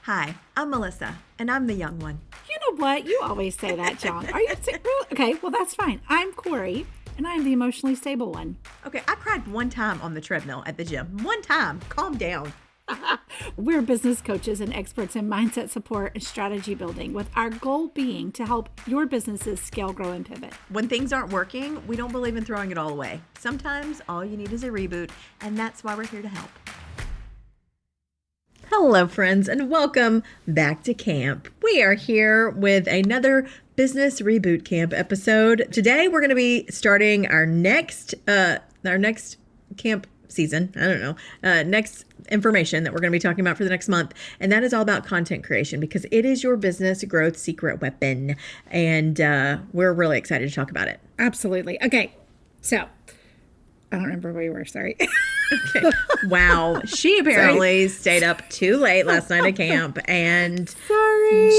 Hi, I'm Melissa, and I'm the young one. You know what? You always say that, John. Are you really? Okay, well, that's fine. I'm Corey, and I'm the emotionally stable one. Okay, I cried one time on the treadmill at the gym. One time. Calm down. We're business coaches and experts in mindset support and strategy building, with our goal being to help your businesses scale, grow, and pivot. When things aren't working, we don't believe in throwing it all away. Sometimes all you need is a reboot, and that's why we're here to help. Hello, friends, and welcome back to camp. We are here with another Business Reboot Camp episode. Today, we're going to be starting our next camp season. I don't know. Next information that we're going to be talking about for the next month. And that is all about content creation because it is your business growth secret weapon. And we're really excited to talk about it. Absolutely. Okay. So I don't remember where we were. Sorry. Okay. Wow. She apparently stayed up too late last night at camp and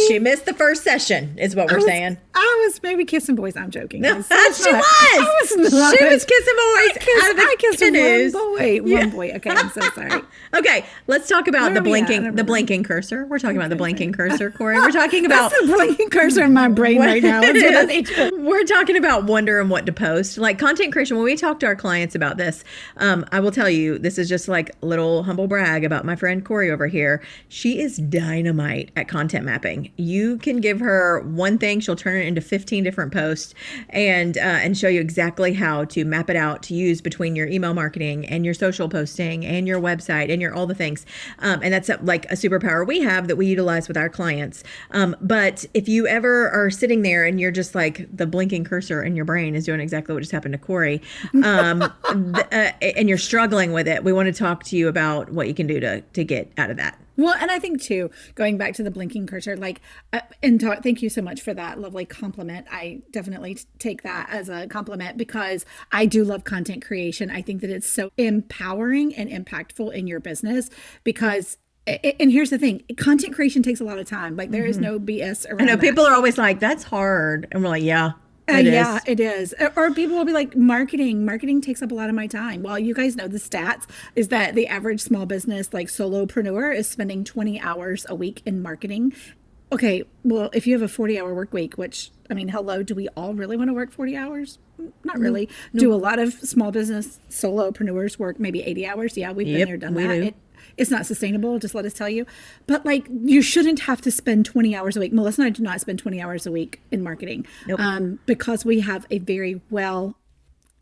she missed the first session is what we're saying. I was maybe kissing boys. I'm joking. No, she was. She was kissing boys out of the canoes. One boy. Okay, I'm so sorry. Okay, let's talk about the blinking cursor. We're talking about the blinking cursor, Corey. We're talking about the blinking cursor in my brain right now. We're talking about wondering what to post. Like content creation, when we talk to our clients about this, I will tell you, this is just like a little humble brag about my friend Corey over here. She is dynamite at content mapping. You can give her one thing, she'll turn it into 15 different posts and show you exactly how to map it out to use between your email marketing and your social posting and your website and your all the things. And that's like a superpower we have that we utilize with our clients. But if you ever are sitting there and you're just like the blinking cursor in your brain is doing exactly what just happened to Corey, and you're struggling with it, we want to talk to you about what you can do to get out of that. Well, and I think too, going back to the blinking cursor, thank you so much for that lovely compliment. I definitely take that as a compliment because I do love content creation. I think that it's so empowering and impactful in your business because and here's the thing, content creation takes a lot of time. Like there is no BS around I know that. people are always like, that's hard. And we're like, yeah. It is. Or people will be like, marketing takes up a lot of my time. Well, you guys know the stats is that the average small business, like solopreneur, is spending 20 hours a week in marketing. Okay, well, if you have a 40-hour work week, which, I mean, hello, do we all really want to work 40 hours? Not really. No. Do a lot of small business solopreneurs work maybe 80 hours? Yeah, we've been there, done that. It's not sustainable, just let us tell you. But like, you shouldn't have to spend 20 hours a week. Melissa and I do not spend 20 hours a week in marketing because we have a very well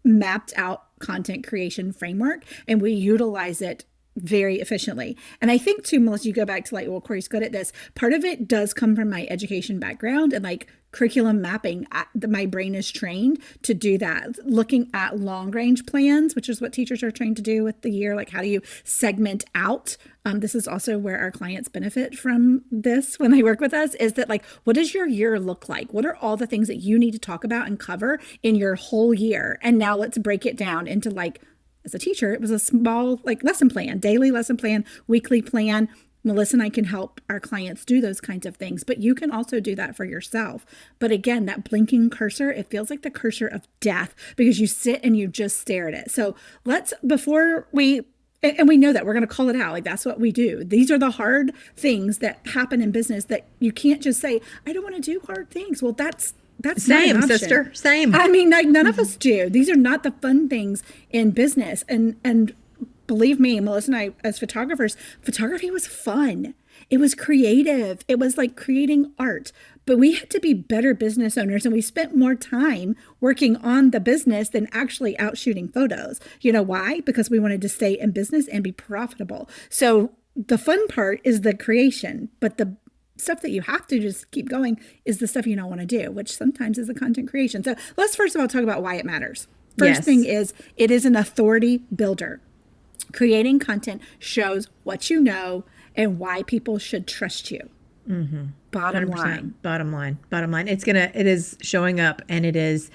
mapped out content creation framework and we utilize it very efficiently. And I think too, Melissa, you go back to like, well, Corey's good at this. Part of it does come from my education background and like curriculum mapping. My brain is trained to do that. Looking at long range plans, which is what teachers are trained to do with the year. Like, how do you segment out? This is also where our clients benefit from this when they work with us, is that like, what does your year look like? What are all the things that you need to talk about and cover in your whole year? And now let's break it down into like, as a teacher, it was a small like lesson plan, daily lesson plan, weekly plan. Melissa and I can help our clients do those kinds of things, but you can also do that for yourself. But again, that blinking cursor, it feels like the cursor of death because you sit and you just stare at it. So and we know that we're going to call it out. Like that's what we do. These are the hard things that happen in business that you can't just say, I don't want to do hard things. Well, that's same, sister. Same. I mean, like none of us do. These are not the fun things in business. And believe me, Melissa and I, as photographers, photography was fun. It was creative. It was like creating art. But we had to be better business owners, and we spent more time working on the business than actually out shooting photos. You know why? Because we wanted to stay in business and be profitable. So the fun part is the creation, but the stuff that you have to just keep going is the stuff you don't want to do, which sometimes is the content creation. So let's first of all talk about why it matters. First thing is it is an authority builder. Creating content shows what you know and why people should trust you. Mm-hmm. Bottom 100%. line. Bottom line. It is showing up, and it is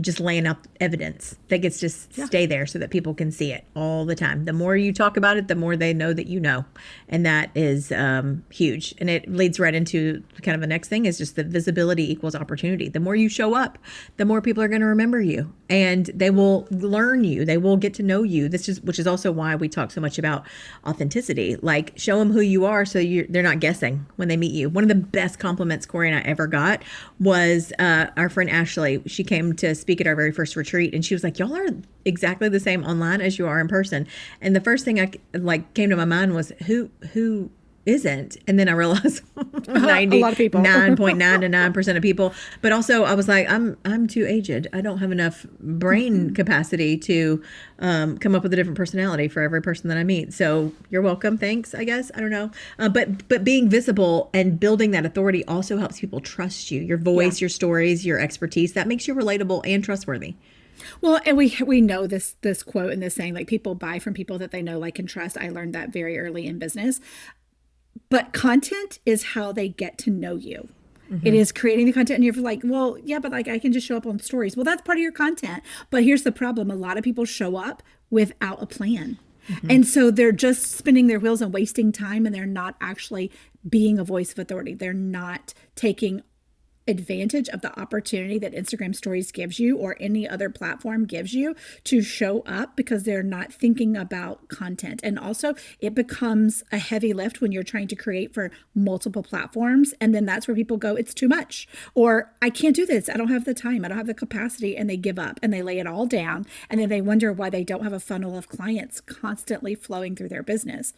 just laying out evidence that gets to Yeah. stay there so that people can see it all the time. The more you talk about it, the more they know that you know. And that is huge. And it leads right into kind of the next thing is just the visibility equals opportunity. The more you show up, the more people are going to remember you, and they will learn you. They will get to know you. Which is also why we talk so much about authenticity. Like, show them who you are so they're not guessing when they meet you. One of the best compliments Corey and I ever got was our friend Ashley. She came to speak at our very first retreat, and she was like, y'all are exactly the same online as you are in person. And the first thing I came to my mind was who isn't. And then I realized A lot of people. 99.99% of people. But also I was like, I'm too aged. I don't have enough brain capacity to come up with a different personality for every person that I meet. So you're welcome. Thanks, I guess. I don't know. But being visible and building that authority also helps people trust you. Your voice, your stories, your expertise. That makes you relatable and trustworthy. Well, and we know this quote and this saying, like, people buy from people that they know, like, and trust. I learned that very early in business. But content is how they get to know you. It is creating the content, and you're like, well, yeah, but like I can just show up on stories. Well, that's part of your content. But here's the problem: a lot of people show up without a plan. And so they're just spinning their wheels and wasting time, and they're not actually being a voice of authority. They're not taking advantage of the opportunity that Instagram stories gives you or any other platform gives you to show up, because they're not thinking about content. And also it becomes a heavy lift when you're trying to create for multiple platforms. And then that's where people go, it's too much, or I can't do this. I don't have the time. I don't have the capacity. And they give up and they lay it all down. And then they wonder why they don't have a funnel of clients constantly flowing through their business,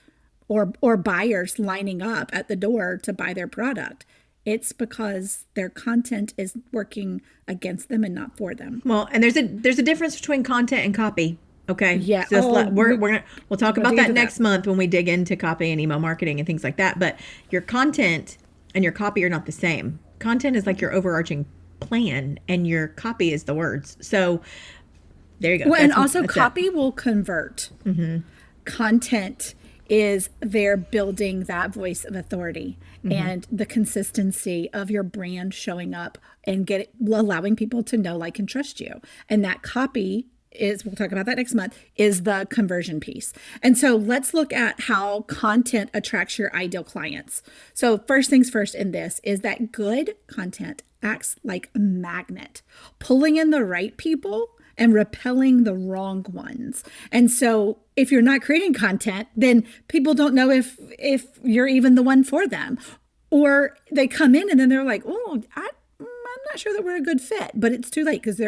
or buyers lining up at the door to buy their product. It's because their content is working against them and not for them. Well, and there's a difference between content and copy. Okay. Yeah. So we'll talk about that next that. month when we dig into copy and email marketing and things like that. But your content and your copy are not the same. Content is like your overarching plan, and your copy is the words. So there you go. Well, and also copy will convert. Content is they're building that voice of authority and the consistency of your brand showing up and allowing people to know, like, and trust you. And that copy is, we'll talk about that next month, is the conversion piece. And so let's look at how content attracts your ideal clients. So first things first in this is that good content acts like a magnet, pulling in the right people and repelling the wrong ones. And so if you're not creating content, then people don't know if you're even the one for them. Or they come in and then they're like, oh, I'm not sure that we're a good fit, but it's too late, because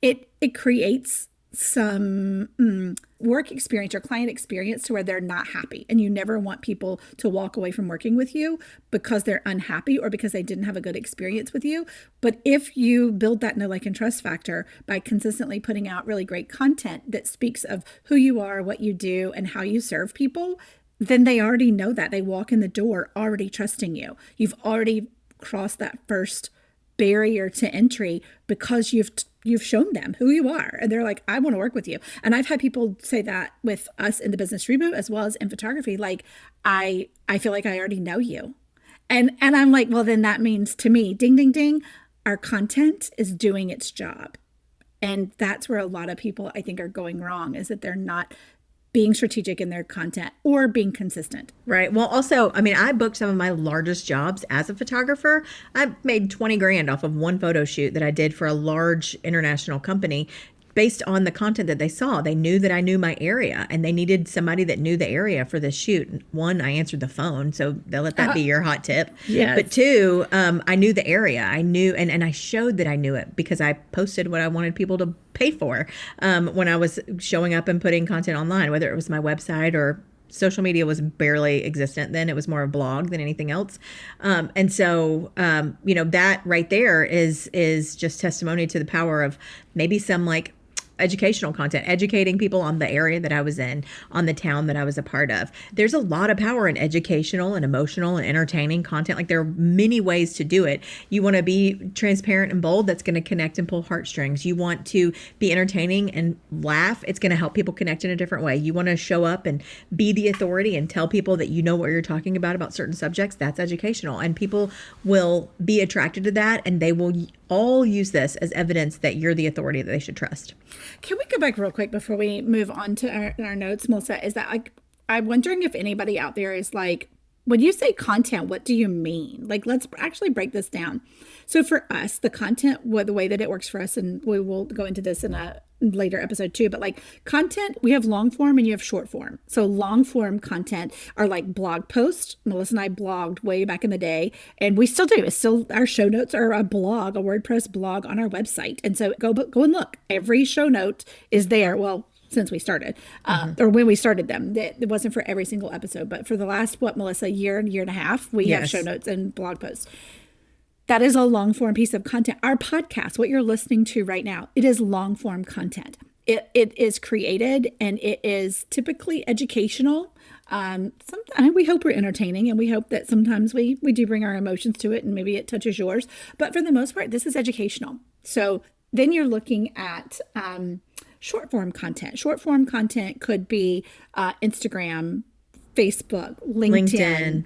it creates some work experience or client experience to where they're not happy. And you never want people to walk away from working with you because they're unhappy or because they didn't have a good experience with you. But if you build that know, like, and trust factor by consistently putting out really great content that speaks of who you are, what you do, and how you serve people, then they already know that. They walk in the door already trusting you. You've already crossed that first barrier to entry because you've shown them who you are, and they're like, I want to work with you. And I've had people say that with us in the business reboot as well as in photography, like, I feel like I already know you. And I'm like, well, then that means to me, ding, ding, ding, our content is doing its job. And that's where a lot of people, I think, are going wrong, is that they're not being strategic in their content or being consistent. Right. Well, also, I mean, I booked some of my largest jobs as a photographer. I made 20 grand off of one photo shoot that I did for a large international company based on the content that they saw. They knew that I knew my area, and they needed somebody that knew the area for this shoot. One, I answered the phone, so they'll let that be your hot tip. Yes. But two, I knew the area. I knew, and I showed that I knew it because I posted what I wanted people to pay for when I was showing up and putting content online, whether it was my website or social media was barely existent then. It was more a blog than anything else. And so, that right there is just testimony to the power of maybe some, like, educational content, educating people on the area that I was in, on the town that I was a part of. There's a lot of power in educational and emotional and entertaining content. Like there are many ways to do it. You want to be transparent and bold, that's going to connect and pull heartstrings. You want to be entertaining and laugh, it's going to help people connect in a different way. You want to show up and be the authority and tell people that you know what you're talking about certain subjects, that's educational. And people will be attracted to that, and they will all use this as evidence that you're the authority that they should trust. Can we go back real quick before we move on to our notes, Melissa? Is that like, I'm wondering if anybody out there is like, when you say content, what do you mean? Like, let's actually break this down. So for us, the content, the way that it works for us, and we will go into this in a later episode too, but like content, we have long form and you have short form. So long form content are like blog posts. Melissa and I blogged way back in the day, and we still do. It's still, our show notes are a blog, a WordPress blog on our website. And so go and look. Every show note is there. Well, since we started, or when we started them. It wasn't for every single episode, but for the last, Melissa, year and a half, we have show notes and blog posts. That is a long form piece of content. Our podcast, what you're listening to right now, it is long form content. It is created, and it is typically educational. Sometimes we hope we're entertaining, and we hope that sometimes we do bring our emotions to it, and maybe it touches yours. But for the most part, this is educational. So then you're looking at short form content. Short form content could be Instagram, Facebook, LinkedIn.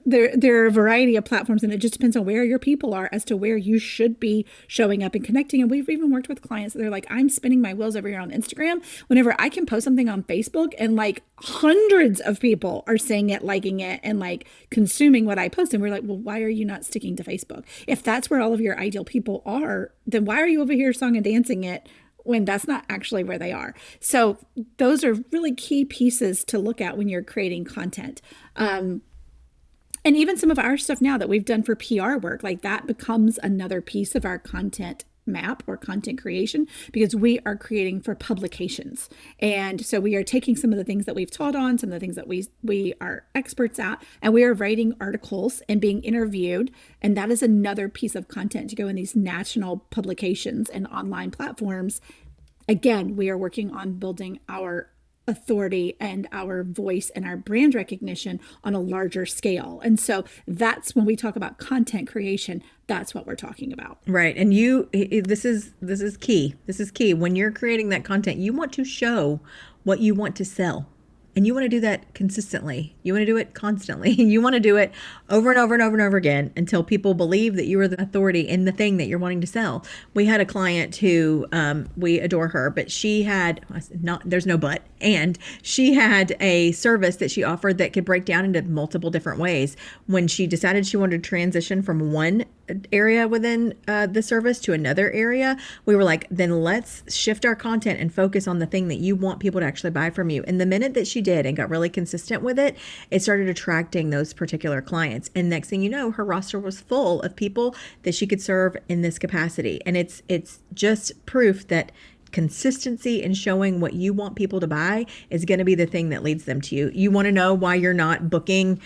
There are a variety of platforms, and it just depends on where your people are as to where you should be showing up and connecting. And we've even worked with clients that they're like, I'm spinning my wheels over here on Instagram whenever I can post something on Facebook and like hundreds of people are seeing it, liking it, and like consuming what I post. And we're like, well, why are you not sticking to Facebook? If that's where all of your ideal people are, then why are you over here song and dancing it when that's not actually where they are? So those are really key pieces to look at when you're creating content. And even some of our stuff now that we've done for PR work, like that becomes another piece of our content map or content creation, because we are creating for publications. And so we are taking some of the things that we've taught on, some of the things that we are experts at, and we are writing articles and being interviewed. And that is another piece of content to go in these national publications and online platforms. Again, we are working on building our authority and our voice and our brand recognition on a larger scale. And so that's when we talk about content creation, that's what we're talking about. Right. And this is key. This is key. When you're creating that content, you want to show what you want to sell. And you want to do that consistently. You want to do it constantly. You want to do it over and over and over and over again until people believe that you are the authority in the thing that you're wanting to sell. We had a client who, we adore her, but she had there's no but, and she had a service that she offered that could break down into multiple different ways. When she decided she wanted to transition from one area within the service to another area, we were like, then let's shift our content and focus on the thing that you want people to actually buy from you. And the minute that she did and got really consistent with it, it started attracting those particular clients. And next thing you know, her roster was full of people that she could serve in this capacity. And it's just proof that consistency and showing what you want people to buy is going to be the thing that leads them to you. You want to know why you're not booking,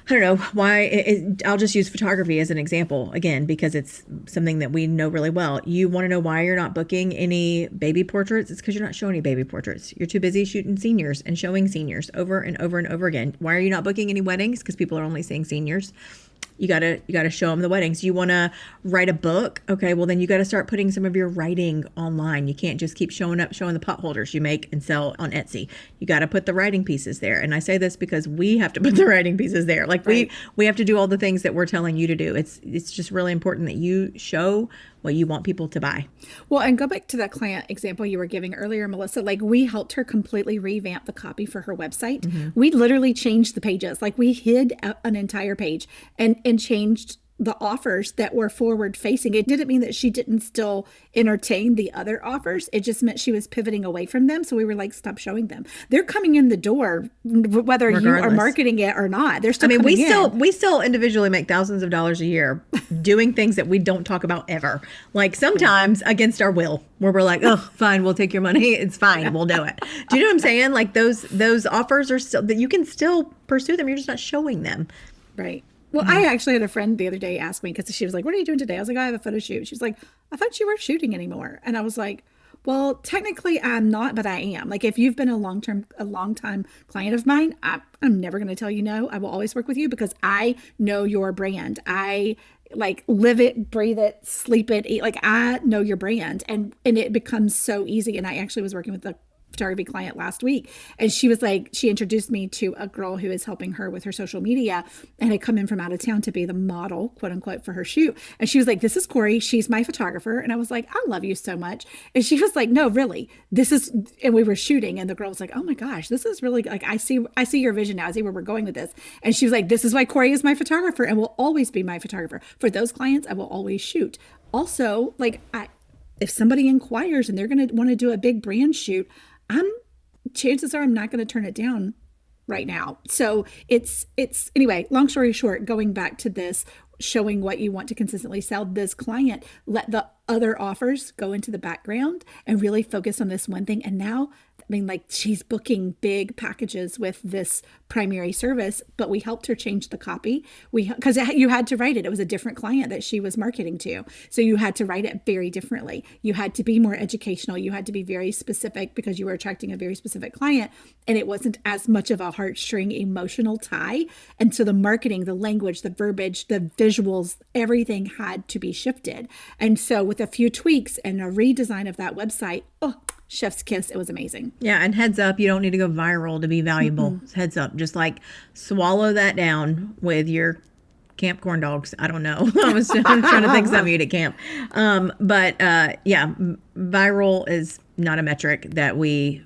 I don't know why. I'll just use photography as an example again, because it's something that we know really well. You want to know why you're not booking any baby portraits? It's because you're not showing any baby portraits. You're too busy shooting seniors and showing seniors over and over and over again. Why are you not booking any weddings? Because people are only seeing seniors. You gotta show them the weddings. You want to write a book? Okay, well then you got to start putting some of your writing online. You can't just keep showing the pot holders you make and sell on Etsy. You got to put the writing pieces there. And I say this because we have to put the writing pieces there. Like right. we have to do all the things that we're telling you to do. It's just really important that you show what you want people to buy. Well, and go back to that client example you were giving earlier, Melissa. Like we helped her completely revamp the copy for her website. Mm-hmm. We literally changed the pages. Like we hid an entire page and changed the offers that were forward facing. It didn't mean that she didn't still entertain the other offers. It just meant she was pivoting away from them. So we were like, stop showing them. They're coming in the door, whether regardless. You are marketing it or not. They're still coming in. We still individually make thousands of dollars a year doing things that we don't talk about ever. Like sometimes against our will, where we're like, oh, fine, we'll take your money. It's fine. We'll do it. Do you know what I'm saying? Like those offers are still, that you can still pursue them. You're just not showing them. Right. Well, mm-hmm. I actually had a friend the other day ask me, because she was like, what are you doing today? I was like, I have a photo shoot. She was like, I thought you weren't shooting anymore. And I was like, Well, technically I'm not, but I am. Like if you've been a long time client of mine, I'm never going to tell you no. I will always work with you because I know your brand. I like live it, breathe it, sleep it, eat. Like I know your brand, and it becomes so easy. And I actually was working with a photography client last week, and she was like, she introduced me to a girl who is helping her with her social media and had come in from out of town to be the model, quote unquote, for her shoot. And she was like, this is Corey, she's my photographer. And I was like, I love you so much. And she was like, no, really, this is, and we were shooting, and the girl was like, oh my gosh, this is really like, I see your vision now, I see where we're going with this. And she was like, this is why Corey is my photographer and will always be my photographer. For those clients, I will always shoot. Also, like if somebody inquires and they're going to want to do a big brand shoot, chances are I'm not going to turn it down right now. So it's anyway, long story short, going back to this, showing what you want to consistently sell this client, let the other offers go into the background and really focus on this one thing. And now, I mean, like she's booking big packages with this primary service, but we helped her change the copy. Because you had to write it. It was a different client that she was marketing to. So you had to write it very differently. You had to be more educational. You had to be very specific because you were attracting a very specific client. And it wasn't as much of a heartstring emotional tie. And so the marketing, the language, the verbiage, the visuals, everything had to be shifted. And so with a few tweaks and a redesign of that website, chef's kiss, it was amazing. Yeah, and heads up, you don't need to go viral to be valuable. Mm-hmm. Heads up, just like swallow that down with your camp corn dogs. I don't know. I'm trying to think something at camp. But viral is not a metric that we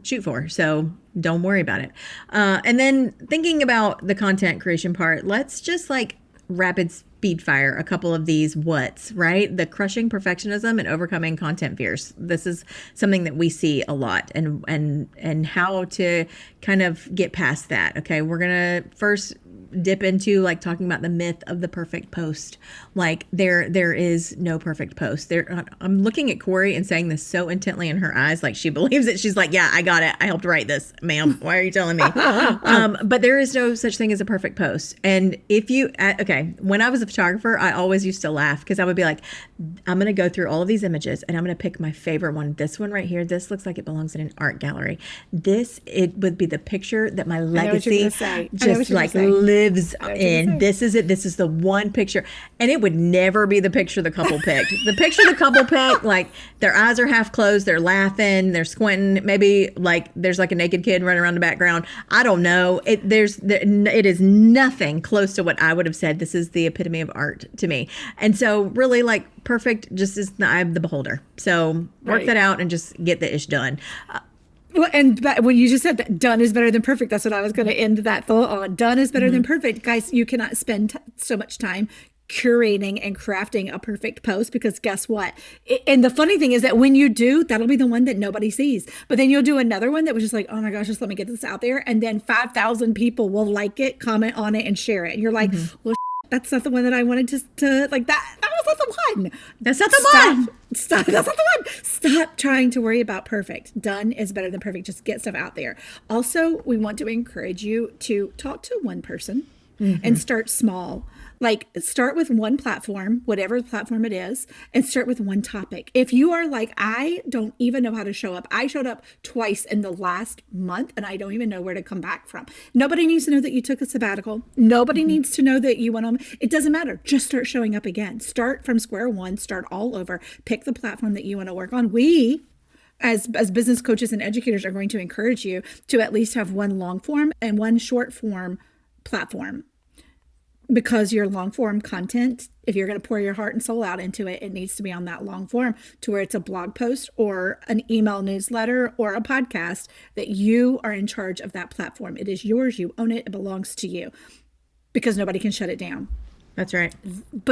shoot for. So don't worry about it. And then thinking about the content creation part, let's just like rapid speed fire a couple of these what's, right? The crushing perfectionism and overcoming content fears. This is something that we see a lot, and how to kind of get past that. Okay, we're gonna first dip into like talking about the myth of the perfect post. Like there is no perfect post. I'm looking at Corey and saying this so intently in her eyes, like she believes it. She's like, yeah, I got it. I helped write this, ma'am. Why are you telling me? But there is no such thing as a perfect post. And if you, when I was a photographer, I always used to laugh because I would be like, I'm going to go through all of these images and I'm going to pick my favorite one. This one right here. This looks like it belongs in an art gallery. It would be the picture that my legacy just like lives in. This is it. This is the one picture. And it would never be the picture the couple picked. The picture the couple picked, like their eyes are half closed, they're laughing, they're squinting, maybe like there's like a naked kid running around the background. I don't know. It is nothing close to what I would have said. This is the epitome of art to me. And so really like perfect just is the eye of the beholder. So work that out and just get the ish done. Well, and when you just said that done is better than perfect, that's what I was going to end that thought on. Done is better than perfect. Guys, you cannot spend so much time curating and crafting a perfect post because guess what? And the funny thing is that when you do, that'll be the one that nobody sees. But then you'll do another one that was just like, oh my gosh, just let me get this out there. And then 5,000 people will like it, comment on it, and share it. And you're like, well, that's not the one that I wanted to like that. That was not the one. That's not the one. Stop. That's not the one. Stop trying to worry about perfect. Done is better than perfect. Just get stuff out there. Also, we want to encourage you to talk to one person and start small. Like start with one platform, whatever platform it is, and start with one topic. If you are like, I don't even know how to show up. I showed up twice in the last month and I don't even know where to come back from. Nobody needs to know that you took a sabbatical. Nobody needs to know that you went on. It doesn't matter. Just start showing up again. Start from square one, start all over. Pick the platform that you want to work on. We as business coaches and educators are going to encourage you to at least have one long form and one short form platform. Because your long form content, if you're going to pour your heart and soul out into it, it needs to be on that long form to where it's a blog post or an email newsletter or a podcast that you are in charge of that platform. It is yours. You own it. It belongs to you because nobody can shut it down. That's right.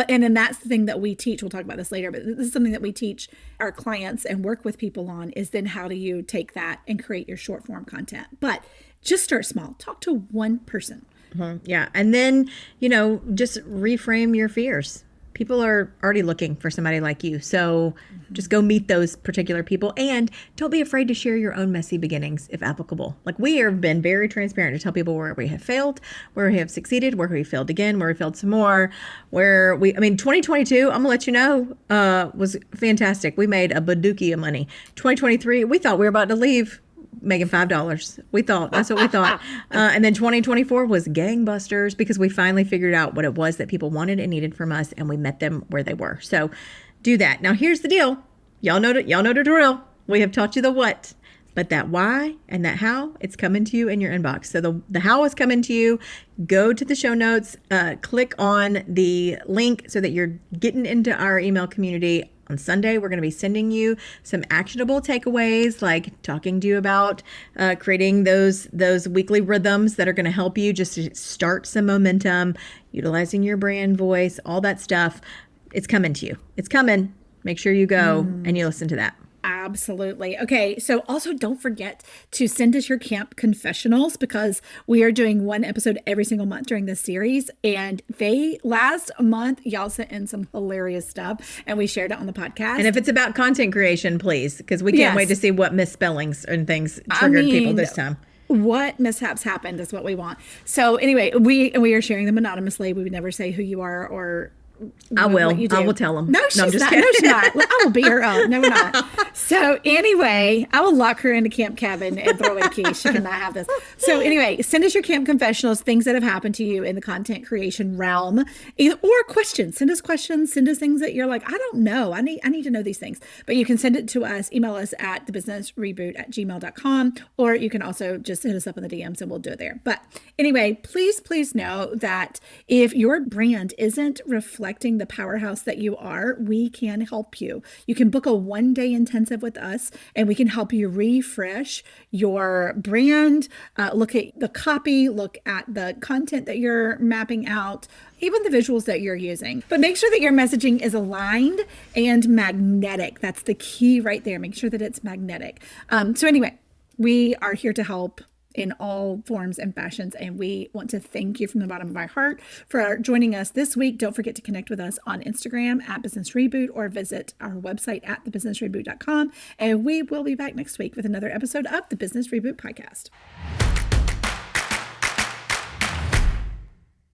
And then that's the thing that we teach. We'll talk about this later, but this is something that we teach our clients and work with people on is then how do you take that and create your short form content? But just start small. Talk to one person. Yeah. And then, just reframe your fears. people are already looking for somebody like you. So just go meet those particular people, and don't be afraid to share your own messy beginnings if applicable. Like, we have been very transparent to tell people where we have failed, where we have succeeded, where we failed again, where we failed some more, 2022, I'm gonna let you know, was fantastic. We made a baduki of money. 2023, we thought we were about to leave making $5. We thought that's what we thought. And then 2024 was gangbusters because we finally figured out what it was that people wanted and needed from us, and we met them where they were. So do that. Now here's the deal. Y'all know the drill. We have taught you the what, but that why and that how, it's coming to you in your inbox. So the how is coming to you. Go to the show notes, click on the link so that you're getting into our email community. On Sunday, we're going to be sending you some actionable takeaways, like talking to you about creating those weekly rhythms that are going to help you just to start some momentum, utilizing your brand voice, all that stuff. It's coming to you. It's coming. Make sure you go and you listen to that. Absolutely. Okay. So also don't forget to send us your camp confessionals, because we are doing one episode every single month during this series. And last month, y'all sent in some hilarious stuff and we shared it on the podcast. And if it's about content creation, please, because we can't wait to see what misspellings and things triggered people this time. What mishaps happened is what we want. So anyway, we are sharing them anonymously. We would never say who you are or I will. What you do. I will tell them. No, she's not. No, she's not. I will beat her up. No, we're not. So anyway, I will lock her in the camp cabin and throw away the key. She cannot have this. So anyway, send us your camp confessionals, things that have happened to you in the content creation realm, or questions. Send us questions. Send us things that you're like, I don't know. I need to know these things. But you can send it to us. Email us at thebusinessreboot@gmail.com, or you can also just hit us up in the DMs and we'll do it there. But anyway, please know that if your brand isn't reflecting the powerhouse that you are, we can help you. You can book a 1-day intensive with us and we can help you refresh your brand, look at the copy, look at the content that you're mapping out, even the visuals that you're using. But make sure that your messaging is aligned and magnetic. That's the key right there. Make sure that it's magnetic. So anyway, we are here to help in all forms and fashions. And we want to thank you from the bottom of our heart for joining us this week. Don't forget to connect with us on Instagram at Business Reboot, or visit our website at thebusinessreboot.com. And we will be back next week with another episode of the Business Reboot Podcast.